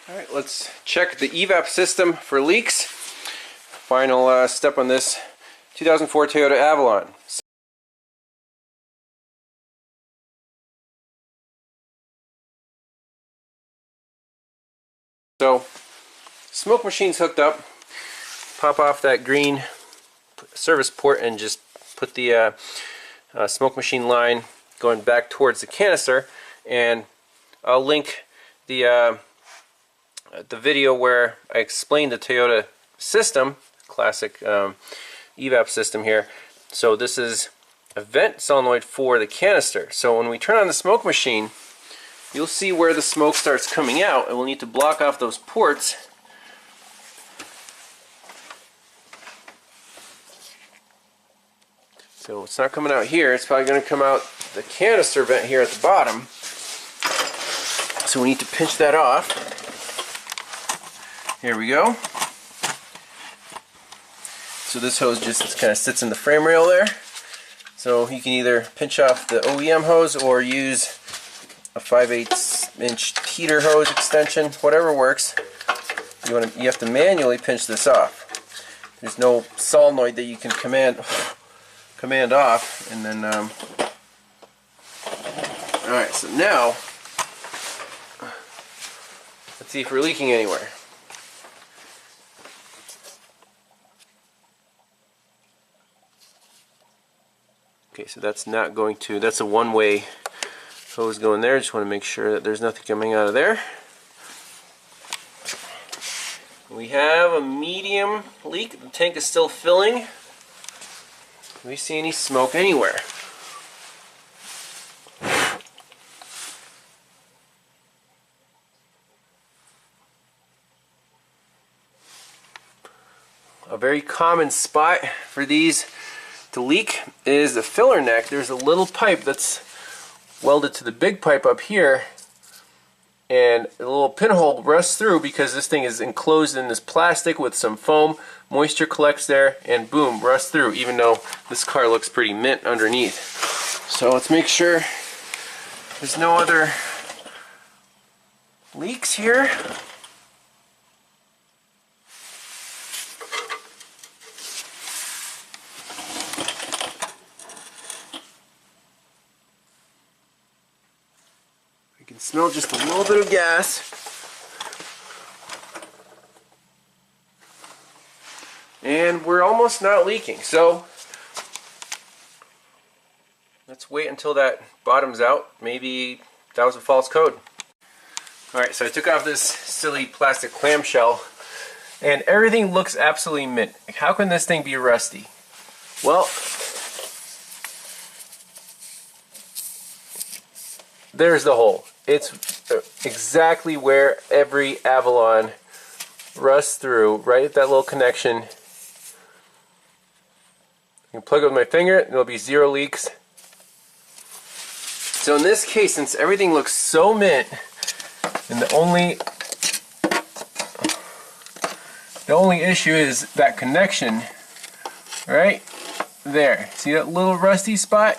Alright, let's check the EVAP system for leaks. Final step on this 2004 Toyota Avalon. So, smoke machine's hooked up. Pop off that green service port and just put the smoke machine line going back towards the canister, and I'll link the video where I explained the Toyota system, classic EVAP system here. So this is a vent solenoid for the canister. So when we turn on the smoke machine, you'll see where the smoke starts coming out, and we'll need to block off those ports. So it's not coming out here, it's probably going to come out the canister vent here at the bottom. So we need to pinch that off. Here we go. So this hose just kind of sits in the frame rail there. So you can either pinch off the OEM hose or use a 5/8 inch heater hose extension, whatever works. You have to manually pinch this off. There's no solenoid that you can command off, and then alright, so now let's see if we're leaking anywhere. Okay, so that's not going to, that's a one-way hose going there. Just want to make sure that there's nothing coming out of there. We have a medium leak. The tank is still filling. Do we see any smoke anywhere? A very common spot for these to leak is the filler neck. There's a little pipe that's welded to the big pipe up here, and a little pinhole rusts through because this thing is enclosed in this plastic with some foam. Moisture collects there and boom, rusts through, even though this car looks pretty mint underneath. So let's make sure there's no other leaks here. I can smell just a little bit of gas. And we're almost not leaking, so let's wait until that bottoms out. Maybe that was a false code. Alright, so I took off this silly plastic clamshell, and everything looks absolutely mint. How can this thing be rusty? Well, there's the hole. It's exactly where every Avalon rusts through, right at that little connection. I can plug it with my finger and there'll be 0 leaks. So in this case, since everything looks so mint, and the only issue is that connection right there. See that little rusty spot?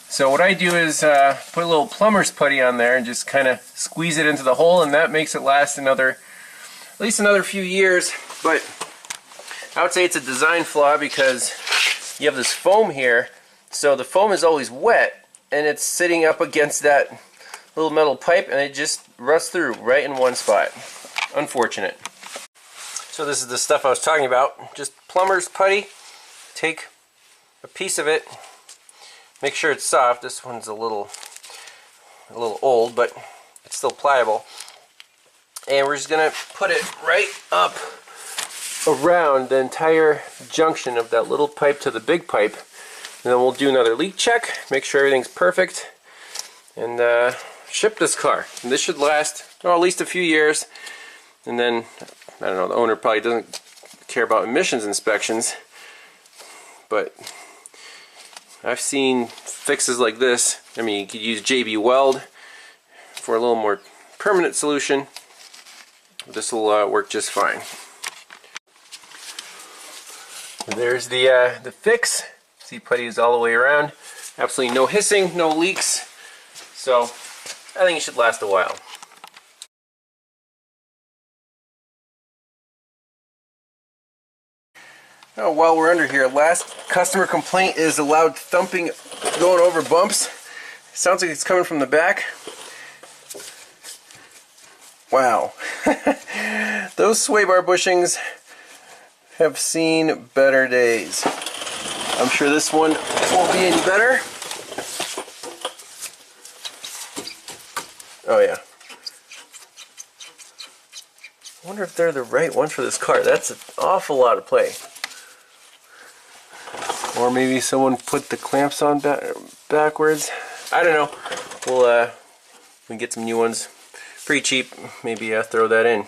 So what I do is put a little plumber's putty on there and just kind of squeeze it into the hole, and that makes it last at least another few years. But I would say it's a design flaw because you have this foam here, so the foam is always wet and it's sitting up against that little metal pipe, and it just rusts through right in one spot. Unfortunate. So this is the stuff I was talking about. Just plumber's putty. Take a piece of it. Make sure it's soft. This one's a little old, but it's still pliable. And we're just gonna put it right up around the entire junction of that little pipe to the big pipe, and then we'll do another leak check, make sure everything's perfect, and ship this car. And this should last at least a few years. And then I don't know, the owner probably doesn't care about emissions inspections, but I've seen fixes like this. I mean, you could use JB Weld for a little more permanent solution. This will work just fine. There's the fix. See, putty is all the way around. Absolutely no hissing, no leaks. So I think it should last a while. Oh, while we're under here, last customer complaint is the loud thumping going over bumps. Sounds like it's coming from the back. Wow. Those sway bar bushings have seen better days. I'm sure this one won't be any better. Oh yeah. I wonder if they're the right one for this car. That's an awful lot of play. Or maybe someone put the clamps on backwards. I don't know. We'll we can get some new ones pretty cheap. Maybe throw that in.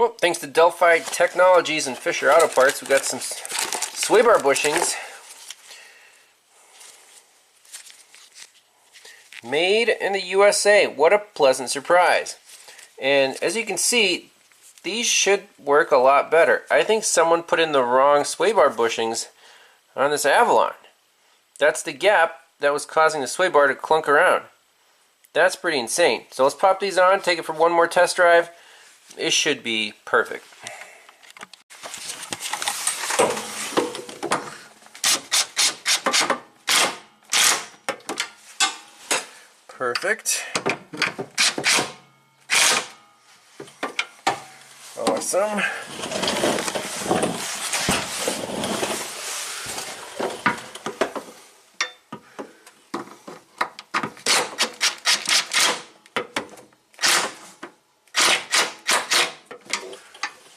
Well, thanks to Delphi Technologies and Fisher Auto Parts, we got some sway bar bushings made in the USA. What a pleasant surprise. And as you can see, these should work a lot better. I think someone put in the wrong sway bar bushings on this Avalon. That's the gap that was causing the sway bar to clunk around. That's pretty insane. So let's pop these on, take it for one more test drive. It should be perfect. Perfect. Awesome.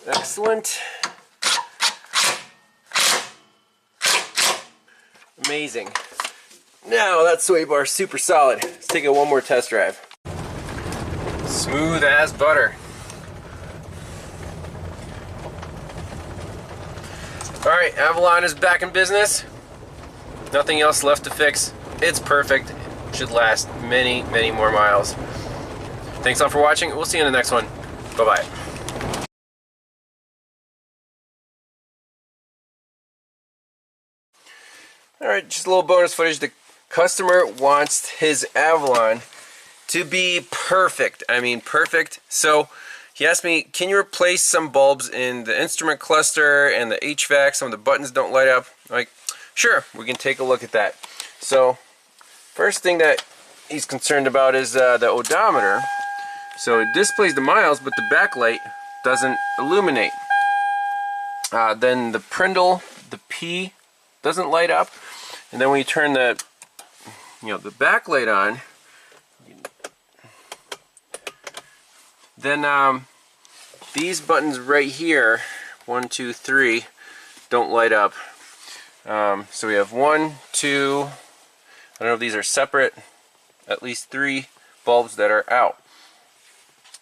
Excellent. Amazing. Now that sway bar is super solid. Let's take it one more test drive. Smooth as butter. Alright, Avalon is back in business. Nothing else left to fix. It's perfect. Should last many, many more miles. Thanks all for watching. We'll see you in the next one. Bye-bye. Alright, just a little bonus footage. The customer wants his Avalon to be perfect. I mean perfect. So he asked me, can you replace some bulbs in the instrument cluster and the HVAC? Some of the buttons don't light up. I'm like, sure, we can take a look at that. So first thing that he's concerned about is the odometer. So it displays the miles, but the backlight doesn't illuminate. Then the Prindle, the P, doesn't light up. And then when you turn the backlight on, then these buttons right here, 1, 2, 3, don't light up. So we have 1, 2, I don't know if these are separate, at least 3 bulbs that are out.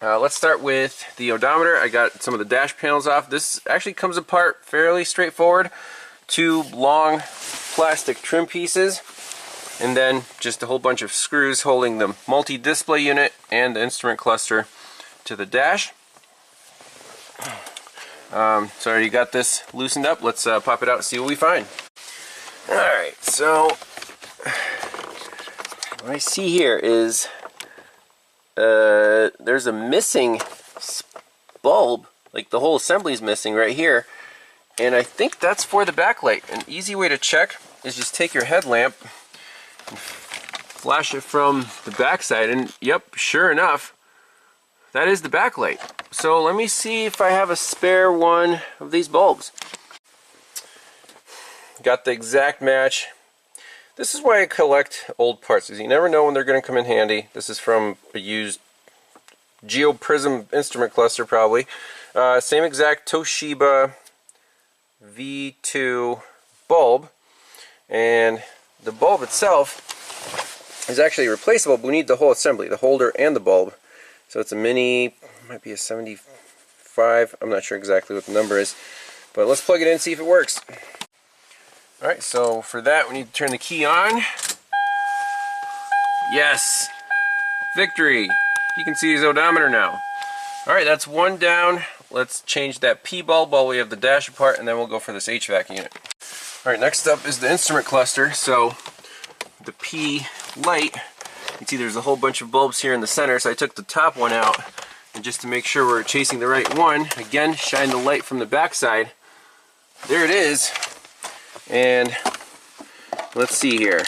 Let's start with the odometer. I got some of the dash panels off. This actually comes apart fairly straightforward. 2 long plastic trim pieces, and then just a whole bunch of screws holding the multi-display unit and the instrument cluster to the dash. So I already got this loosened up. Let's pop it out and see what we find. Alright, so what I see here is there's a missing bulb, like the whole assembly is missing right here. And I think that's for the backlight. An easy way to check is just take your headlamp and flash it from the backside, and yep, sure enough, that is the backlight. So let me see if I have a spare one of these bulbs. Got the exact match. This is why I collect old parts, because you never know when they're going to come in handy. This is from a used Geoprism instrument cluster probably. Same exact Toshiba V2 bulb, and the bulb itself is actually replaceable, but we need the whole assembly, the holder and the bulb. So it's a mini, might be a 75, I'm not sure exactly what the number is, but let's plug it in and see if it works. Alright, so for that we need to turn the key on. Yes! Victory! You can see his odometer now. Alright, that's one down. Let's change that P bulb while we have the dash apart, and then we'll go for this HVAC unit. Alright, next up is the instrument cluster. So the P light You can see there's a whole bunch of bulbs here in the center, so I took the top one out, and just to make sure we're chasing the right one, again, shine the light from the back side. There it is. And let's see here.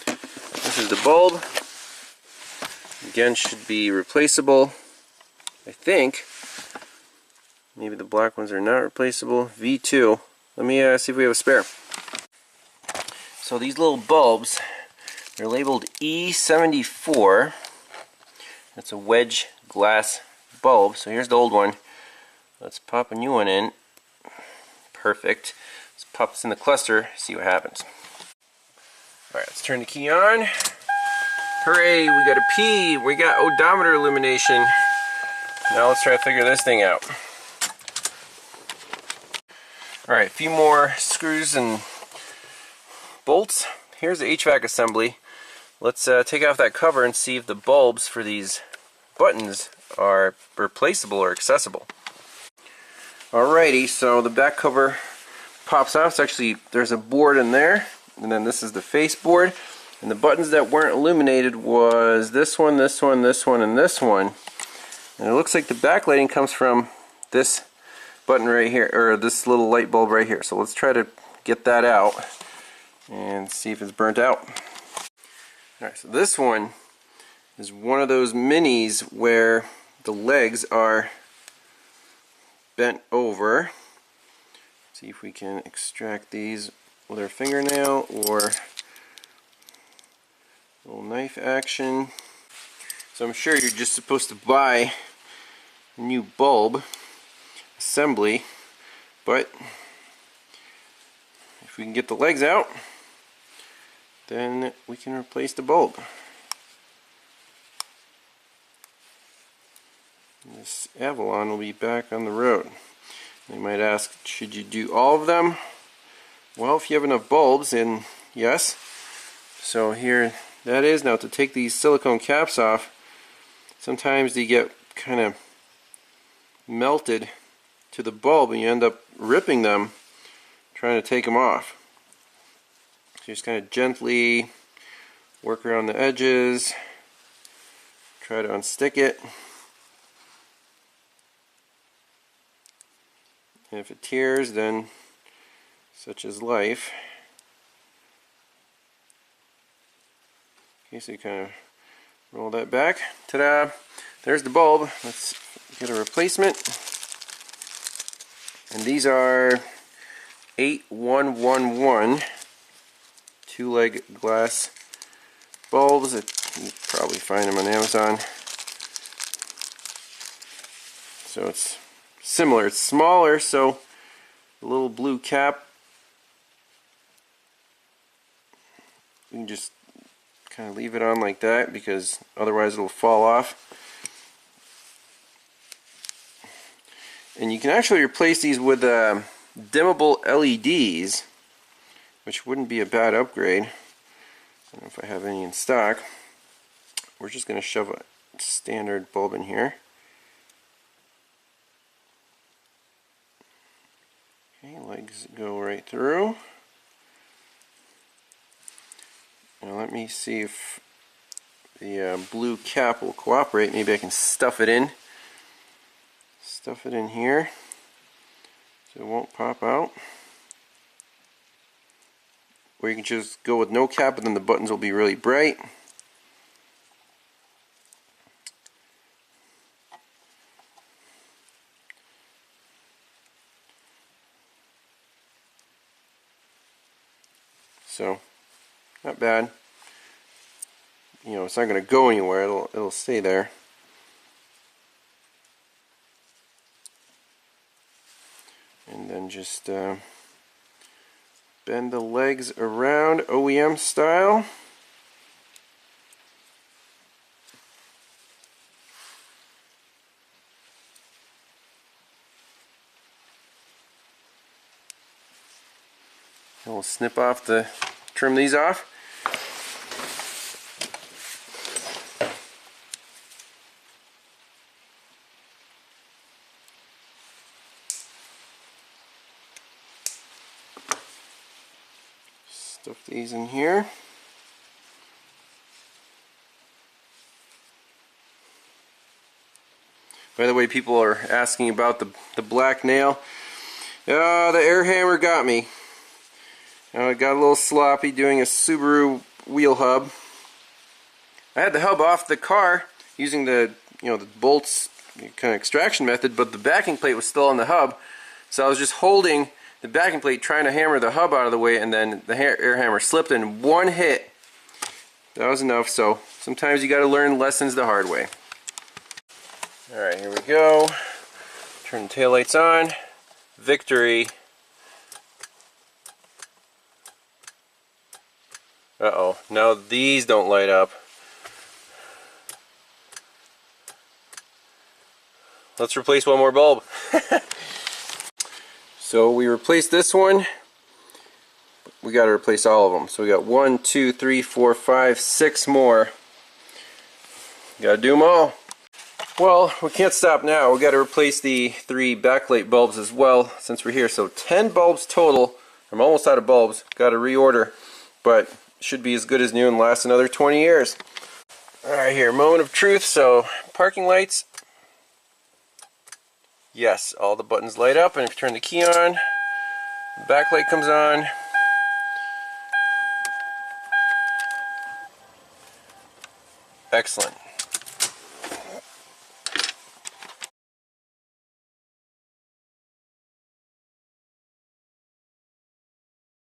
This is the bulb. Again, should be replaceable, I think. Maybe the black ones are not replaceable. V2. Let me see if we have a spare. So these little bulbs, they're labeled E74. That's a wedge glass bulb. So here's the old one. Let's pop a new one in. Perfect. Let's pop this in the cluster, see what happens. Alright, let's turn the key on. Hooray, we got a P. We got odometer illumination. Now let's try to figure this thing out. Alright, a few more screws and bolts. Here's the HVAC assembly. Let's take off that cover and see if the bulbs for these buttons are replaceable or accessible. Alrighty, so the back cover pops off. It's actually, there's a board in there, and then this is the face board. And the buttons that weren't illuminated was this one, this one, this one, and this one. And it looks like the backlighting comes from this button right here, or this little light bulb right here. So let's try to get that out and see if it's burnt out. Alright, so this one is one of those minis where the legs are bent over. See if we can extract these with our fingernail or a little knife action. So I'm sure you're just supposed to buy a new bulb assembly, but if we can get the legs out, then we can replace the bulb. This Avalon will be back on the road. They might ask, should you do all of them? Well, if you have enough bulbs, then yes. So here that is. Now to take these silicone caps off, sometimes they get kind of melted to the bulb and you end up ripping them trying to take them off. So just kind of gently work around the edges, try to unstick it. And if it tears, then such is life. Okay, so you kind of roll that back. Ta-da! There's the bulb. Let's get a replacement. And these are 8111 two-leg glass bulbs. You can probably find them on Amazon. So it's similar. It's smaller, so the little blue cap, you can just kind of leave it on like that because otherwise it'll fall off. And you can actually replace these with dimmable LEDs, which wouldn't be a bad upgrade. I don't know if I have any in stock. We're just going to shove a standard bulb in here. Okay, legs go right through. Now let me see if the blue cap will cooperate. Maybe I can stuff it in. Stuff it in here so it won't pop out. Or you can just go with no cap and then the buttons will be really bright. So, not bad. You know, it's not going to go anywhere. It'll stay there. And then just bend the legs around OEM style. And we'll snip off trim these off. Stuff these in here. By the way, people are asking about the black nail. Oh, the air hammer got me. I got a little sloppy doing a Subaru wheel hub. I had the hub off the car using the the bolts kind of extraction method, but the backing plate was still on the hub, so I was just holding the backing plate trying to hammer the hub out of the way, and then the air hammer slipped in one hit. That was enough. So sometimes you got to learn lessons the hard way. Alright, here we go. Turn the taillights on. Victory. Uh-oh, now these don't light up. Let's replace one more bulb. So we replaced this one. We got to replace all of them. So we got 1, 2, 3, 4, 5, 6 more. Got to do them all. Well, we can't stop now. We got to replace the 3 backlight bulbs as well since we're here. So 10 bulbs total. I'm almost out of bulbs. Got to reorder, but should be as good as new and last another 20 years. Alright, here, moment of truth. So parking lights. Yes, all the buttons light up, and if you turn the key on, the backlight comes on. Excellent.